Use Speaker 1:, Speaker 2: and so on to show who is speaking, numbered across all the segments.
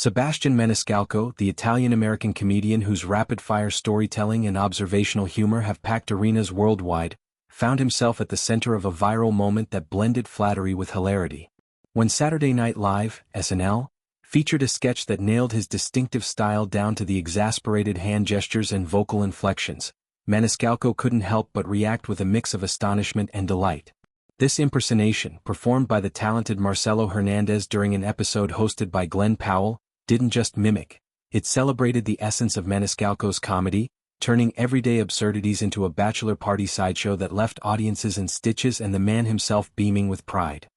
Speaker 1: Sebastian Maniscalco, the Italian-American comedian whose rapid-fire storytelling and observational humor have packed arenas worldwide, found himself at the center of a viral moment that blended flattery with hilarity. When Saturday Night Live, SNL, featured a sketch that nailed his distinctive style down to the exasperated hand gestures and vocal inflections, Maniscalco couldn't help but react with a mix of astonishment and delight. This impersonation, performed by the talented Marcelo Hernandez during an episode hosted by Glenn Powell, didn't just mimic, it celebrated the essence of Maniscalco's comedy, turning everyday absurdities into a bachelor party sideshow that left audiences in stitches and the man himself beaming with pride.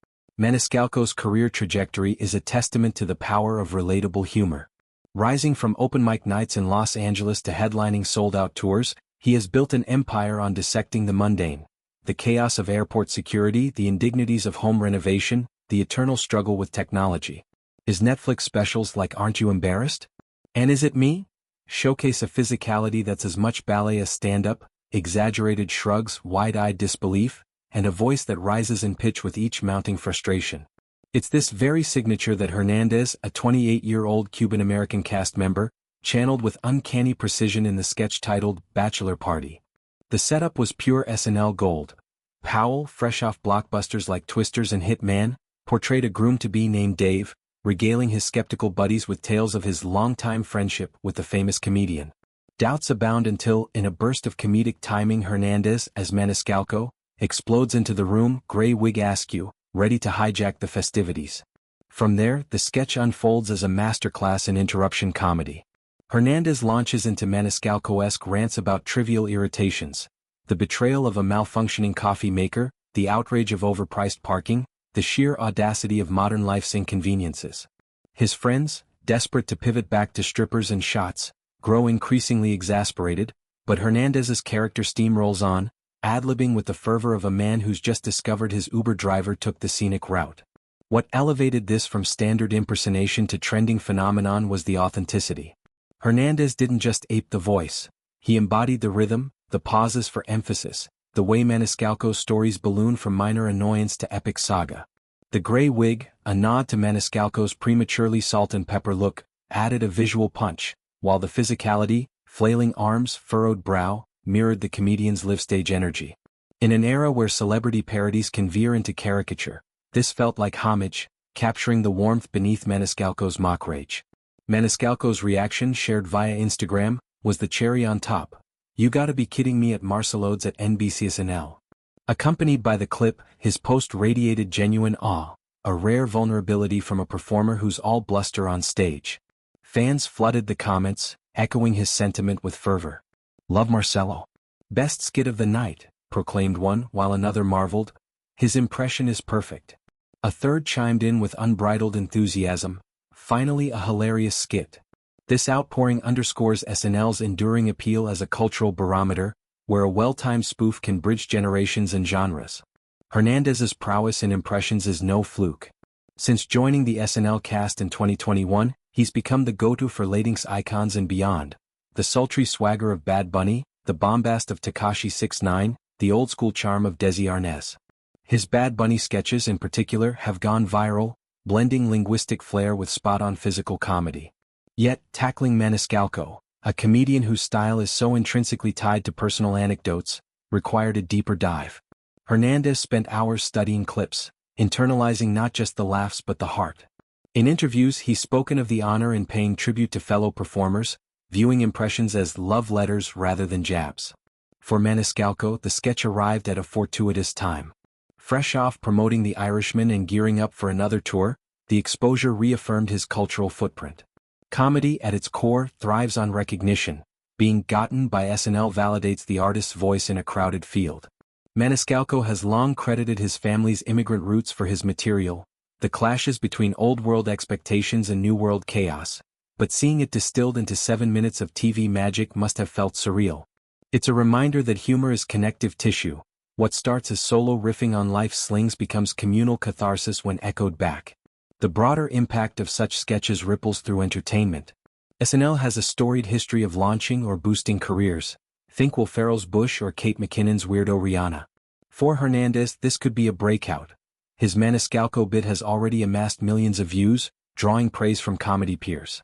Speaker 1: Maniscalco's career trajectory is a testament to the power of relatable humor. Rising from open mic nights in Los Angeles to headlining sold-out tours, he has built an empire on dissecting the mundane, the chaos of airport security, the indignities of home renovation, the eternal struggle with technology. His Netflix specials like Aren't You Embarrassed? And Is It Me? Showcase a physicality that's as much ballet as stand-up, exaggerated shrugs, wide-eyed disbelief, and a voice that rises in pitch with each mounting frustration. It's this very signature that Hernandez, a 28-year-old Cuban-American cast member, channeled with uncanny precision in the sketch titled Bachelor Party. The setup was pure SNL gold. Powell, fresh off blockbusters like Twisters and Hit Man, portrayed a groom-to-be named Dave, regaling his skeptical buddies with tales of his longtime friendship with the famous comedian. Doubts abound until, in a burst of comedic timing, Hernandez, as Maniscalco, explodes into the room, gray wig askew, ready to hijack the festivities. From there, the sketch unfolds as a masterclass in interruption comedy. Hernandez launches into Maniscalco-esque rants about trivial irritations, the betrayal of a malfunctioning coffee maker, the outrage of overpriced parking, the sheer audacity of modern life's inconveniences. His friends, desperate to pivot back to strippers and shots, grow increasingly exasperated, but Hernandez's character steamrolls on, ad-libbing with the fervor of a man who's just discovered his Uber driver took the scenic route. What elevated this from standard impersonation to trending phenomenon was the authenticity. Hernandez didn't just ape the voice, he embodied the rhythm, the pauses for emphasis, the way Maniscalco's stories balloon from minor annoyance to epic saga. The gray wig, a nod to Maniscalco's prematurely salt and pepper look, added a visual punch, while the physicality, flailing arms, furrowed brow, mirrored the comedian's live-stage energy. In an era where celebrity parodies can veer into caricature, this felt like homage, capturing the warmth beneath Maniscalco's mock rage. Maniscalco's reaction, shared via Instagram, was the cherry on top. "You gotta be kidding me" at Marcelo's at NBC SNL. Accompanied by the clip, his post radiated genuine awe, a rare vulnerability from a performer who's all bluster on stage. Fans flooded the comments, echoing his sentiment with fervor. "Love Marcelo. Best skit of the night," proclaimed one, while another marveled. "His impression is perfect." A third chimed in with unbridled enthusiasm. "Finally a hilarious skit." This outpouring underscores SNL's enduring appeal as a cultural barometer, where a well-timed spoof can bridge generations and genres. Hernandez's prowess in impressions is no fluke. Since joining the SNL cast in 2021, he's become the go-to for Latinx icons and beyond. The sultry swagger of Bad Bunny, the bombast of Tekashi 6ix9ine, the old-school charm of Desi Arnaz. His Bad Bunny sketches in particular have gone viral, blending linguistic flair with spot-on physical comedy. Yet, tackling Maniscalco, a comedian whose style is so intrinsically tied to personal anecdotes, required a deeper dive. Hernandez spent hours studying clips, internalizing not just the laughs but the heart. In interviews, he's spoken of the honor in paying tribute to fellow performers, viewing impressions as love letters rather than jabs. For Maniscalco, the sketch arrived at a fortuitous time. Fresh off promoting The Irishman and gearing up for another tour, the exposure reaffirmed his cultural footprint. Comedy, at its core, thrives on recognition. Being gotten by SNL validates the artist's voice in a crowded field. Maniscalco has long credited his family's immigrant roots for his material, the clashes between old-world expectations and new-world chaos, but seeing it distilled into 7 minutes of TV magic must have felt surreal. It's a reminder that humor is connective tissue. What starts as solo riffing on life's slings becomes communal catharsis when echoed back. The broader impact of such sketches ripples through entertainment. SNL has a storied history of launching or boosting careers. Think Will Ferrell's Bush or Kate McKinnon's Weirdo Rihanna. For Hernandez, this could be a breakout. His Maniscalco bit has already amassed millions of views, drawing praise from comedy peers.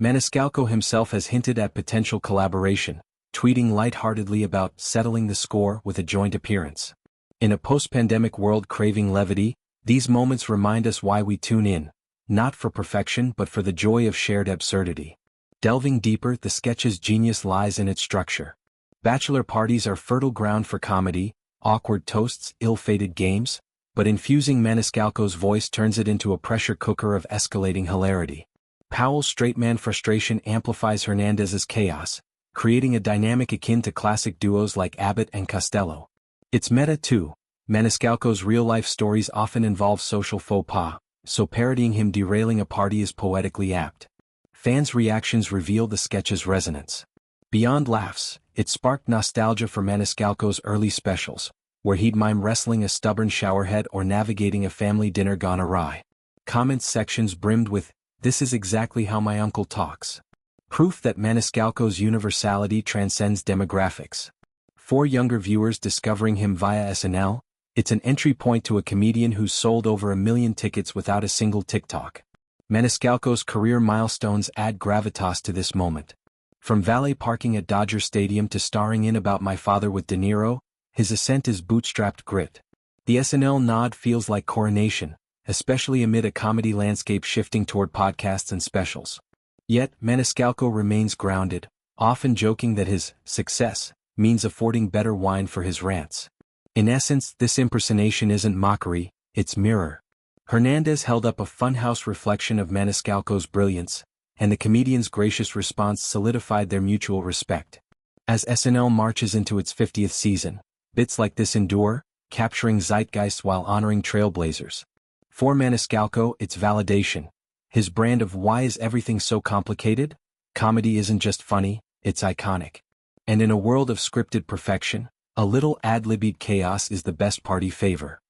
Speaker 1: Maniscalco himself has hinted at potential collaboration, tweeting lightheartedly about settling the score with a joint appearance. In a post-pandemic world craving levity, these moments remind us why we tune in, not for perfection but for the joy of shared absurdity. Delving deeper, the sketch's genius lies in its structure. Bachelor parties are fertile ground for comedy, awkward toasts, ill-fated games, but infusing Maniscalco's voice turns it into a pressure cooker of escalating hilarity. Powell's straight-man frustration amplifies Hernandez's chaos, creating a dynamic akin to classic duos like Abbott and Costello. It's meta too. Maniscalco's real-life stories often involve social faux pas, so parodying him derailing a party is poetically apt. Fans' reactions reveal the sketch's resonance. Beyond laughs, it sparked nostalgia for Maniscalco's early specials, where he'd mime wrestling a stubborn showerhead or navigating a family dinner gone awry. Comments sections brimmed with, "This is exactly how my uncle talks." Proof that Maniscalco's universality transcends demographics. For younger viewers discovering him via SNL, it's an entry point to a comedian who's sold over 1 million tickets without a single TikTok. Maniscalco's career milestones add gravitas to this moment. From valet parking at Dodger Stadium to starring in About My Father with De Niro, his ascent is bootstrapped grit. The SNL nod feels like coronation, especially amid a comedy landscape shifting toward podcasts and specials. Yet, Maniscalco remains grounded, often joking that his success means affording better wine for his rants. In essence, this impersonation isn't mockery, it's mirror. Hernandez held up a funhouse reflection of Maniscalco's brilliance, and the comedian's gracious response solidified their mutual respect. As SNL marches into its 50th season, bits like this endure, capturing zeitgeist while honoring trailblazers. For Maniscalco, it's validation. His brand of "Why is everything so complicated?" Comedy isn't just funny, it's iconic. And in a world of scripted perfection, a little ad-libbed chaos is the best party favor.